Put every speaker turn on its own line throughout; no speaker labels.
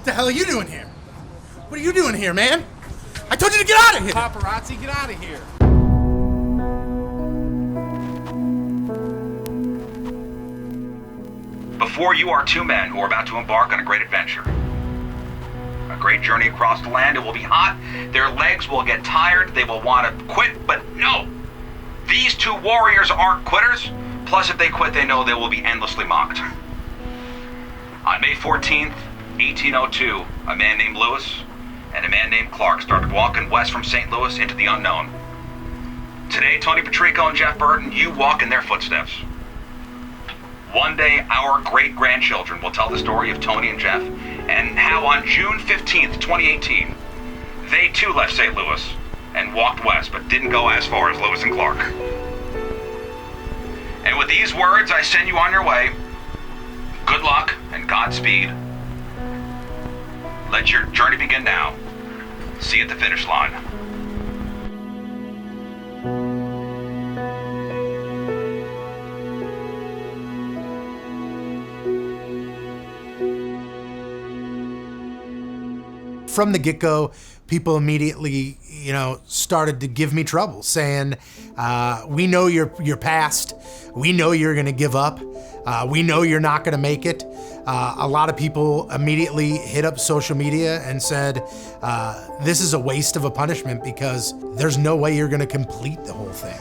the hell are you doing here? What are you doing here, man? I told you to get out of here!
Paparazzi, get out of here!
Before you are two men who are about to embark on a great adventure. A great journey across the land. It will be hot. Their legs will get tired. They will want to quit, but no! These two warriors aren't quitters. Plus, if they quit, they know they will be endlessly mocked. On May 14th, 1802, a man named Lewis and a man named Clark started walking west from St. Louis into the unknown. Today, Tony Patrico and Jeff Burton, you walk in their footsteps. One day, our great-grandchildren will tell the story of Tony and Jeff and how on June 15th, 2018, they too left St. Louis and walked west, but didn't go as far as Lewis and Clark. And with these words, I send you on your way. Good luck and Godspeed. Let your journey begin now. See you at the finish line.
From the get-go, people immediately, started to give me trouble, saying, we know your past. We know you're gonna give up. We know you're not gonna make it. A lot of people immediately hit up social media and said, this is a waste of a punishment because there's no way you're gonna complete the whole thing.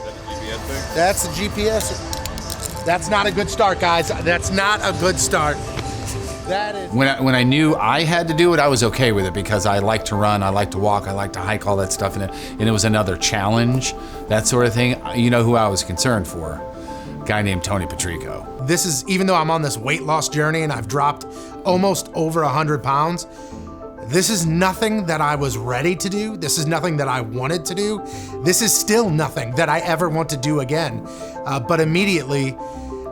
That's the GPS. That's not a good start, guys. That's not a good start.
When I knew I had to do it, I was okay with it because I like to run, I like to walk, I like to hike, all that stuff, and it was another challenge, that sort of thing. You know who I was concerned for? A guy named Tony Patrico.
This is, even though I'm on this weight loss journey and I've dropped almost over 100 pounds, this is nothing that I was ready to do. This is nothing that I wanted to do. This is still nothing that I ever want to do again. But immediately,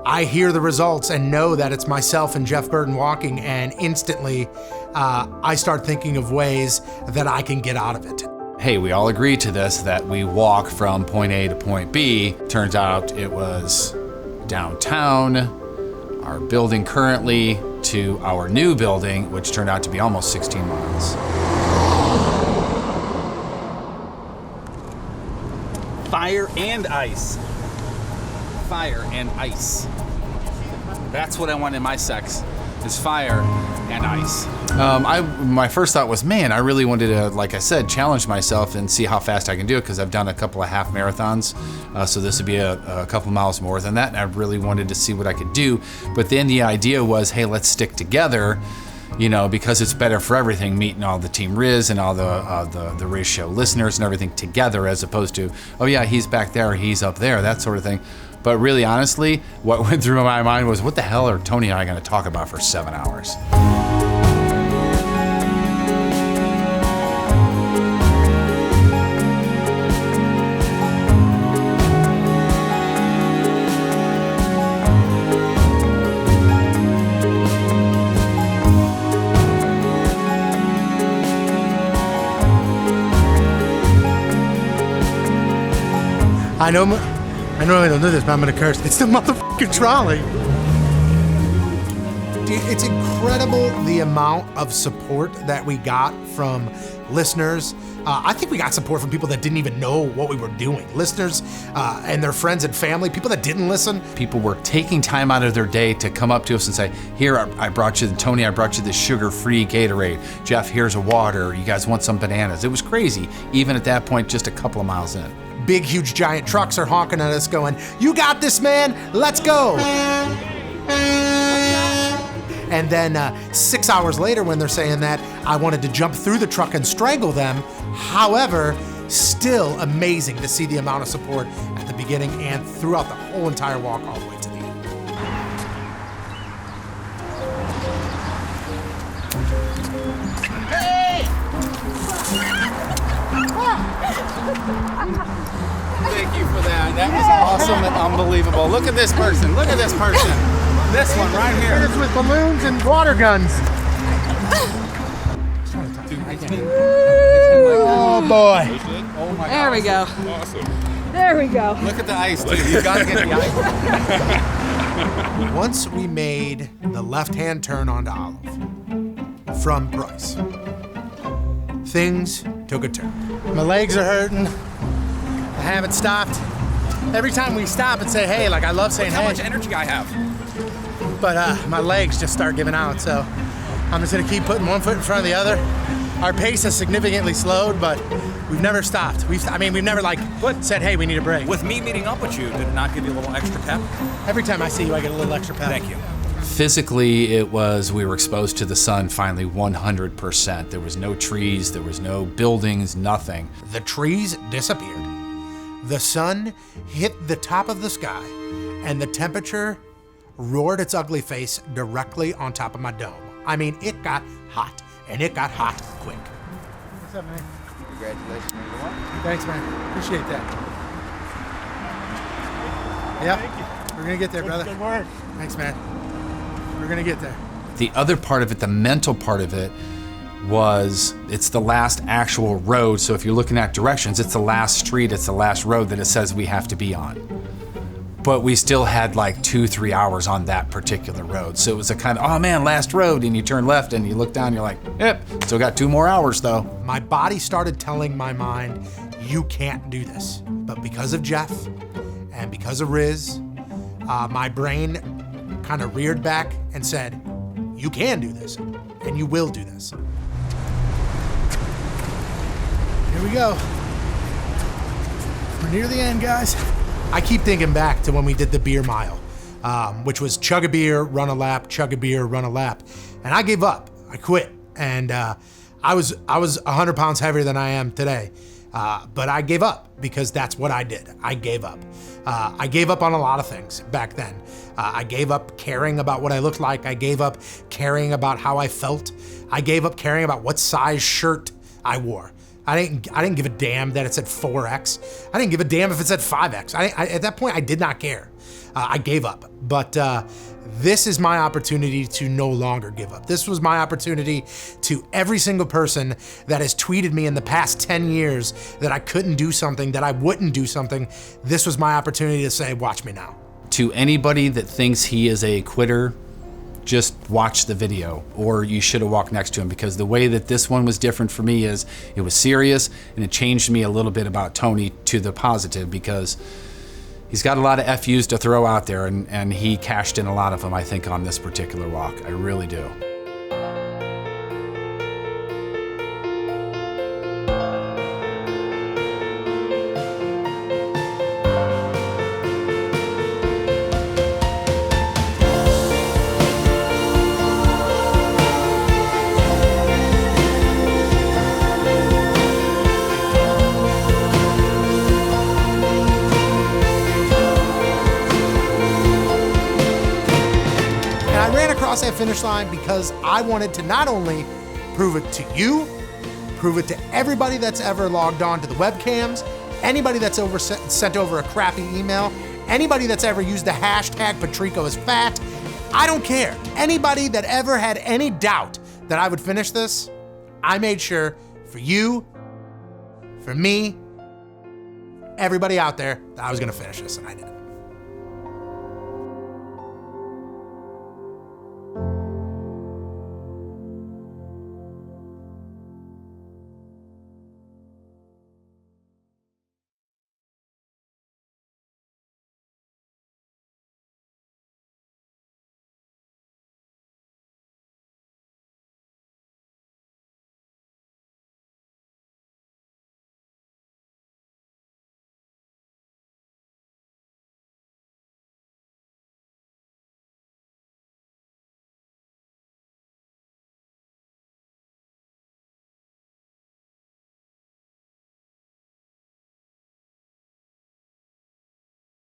I hear the results and know that it's myself and Jeff Burton walking, and instantly I start thinking of ways that I can get out of it.
Hey, we all agreed to this, that we walk from point A to point B. Turns out it was downtown, our building currently, to our new building, which turned out to be almost 16 miles. Fire and ice. Fire and ice. That's what I want in my sex, is fire and ice. My first thought was, man, I really wanted to, like I said, challenge myself and see how fast I can do it, because I've done a couple of half marathons, so this would be a couple miles more than that, and I really wanted to see what I could do. But then the idea was, hey, let's stick together, because it's better for everything, meeting all the Team Riz and all the Riz Show listeners and everything together, as opposed to, oh yeah, he's back there, he's up there, that sort of thing. But really, honestly, what went through my mind was, what the hell are Tony and I going to talk about for 7 hours?
I normally don't do this, but I'm gonna curse. It's the motherfucking trolley. Dude, it's incredible the amount of support that we got from listeners. I think we got support from people that didn't even know what we were doing. Listeners and their friends and family, people that didn't listen.
People were taking time out of their day to come up to us and say, here, I brought you, Tony, I brought you this sugar-free Gatorade. Jeff, here's a water. You guys want some bananas? It was crazy, even at that point, just a couple of miles in.
Big, huge, giant trucks are honking at us going, you got this, man, let's go. And then 6 hours later, when they're saying that, I wanted to jump through the truck and strangle them. However, still amazing to see the amount of support at the beginning and throughout the whole entire walk all the way to the end. Hey!
Thank you for that. That was awesome and unbelievable. Look at this person. Look at this person. This one right here.
It's with balloons and water guns. Oh boy.
Oh my God.
There we go.
Awesome.
There we go.
Look at the ice, dude. You gotta get the ice.
Once we made the left-hand turn onto Olive, from Price. Things took a turn. My legs are hurting. I haven't stopped. Every time we stop and say hey, like I love saying
Look how
hey.
much energy I have.
But my legs just start giving out, so I'm just gonna keep putting one foot in front of the other. Our pace has significantly slowed, but we've never stopped. We've never like said, hey, we need a break.
With me meeting up with you, did it not give you a little extra pep?
Every time I see you, I get a little extra pep.
Thank you. Physically, we were exposed to the sun finally 100%. There was no trees, there was no buildings, nothing.
The trees disappeared. The sun hit the top of the sky, and the temperature roared its ugly face directly on top of my dome. I mean, it got hot, and it got hot quick. What's up, man?
Congratulations, everyone.
Thanks, man. Appreciate that. Yep. We're gonna get there, brother. Good work. Thanks, man. We're gonna get there.
The other part of it, the mental part of it, was it's the last actual road. So if you're looking at directions, it's the last street, it's the last road that it says we have to be on. But we still had like 2-3 hours on that particular road. So it was a kind of, oh man, last road. And you turn left and you look down, you're like, yep, still got 2 more hours though.
My body started telling my mind, you can't do this. But because of Jeff and because of Riz, my brain kind of reared back and said, you can do this and you will do this. Here we go. We're near the end, guys. I keep thinking back to when we did the beer mile, which was chug a beer, run a lap, chug a beer, run a lap. And I gave up, I quit. And I was 100 pounds heavier than I am today. But I gave up because that's what I did. I gave up. I gave up on a lot of things back then. I gave up caring about what I looked like. I gave up caring about how I felt. I gave up caring about what size shirt I wore. I didn't give a damn that it said 4X. I didn't give a damn if it said 5X. At that point, I did not care. I gave up. But this is my opportunity to no longer give up. This was my opportunity to every single person that has tweeted me in the past 10 years that I couldn't do something, that I wouldn't do something. This was my opportunity to say, watch me now.
To anybody that thinks he is a quitter, just watch the video, or you should have walked next to him, because the way that this one was different for me is it was serious and it changed me a little bit about Tony to the positive, because he's got a lot of FUs to throw out there, and he cashed in a lot of them, I think, on this particular walk. I really do.
That finish line because I wanted to not only prove it to you, prove it to everybody that's ever logged on to the webcams, anybody that's sent over a crappy email, anybody that's ever used the hashtag Patrico is fat. I don't care. Anybody that ever had any doubt that I would finish this, I made sure for you, for me, everybody out there, that I was gonna finish this, and I did it.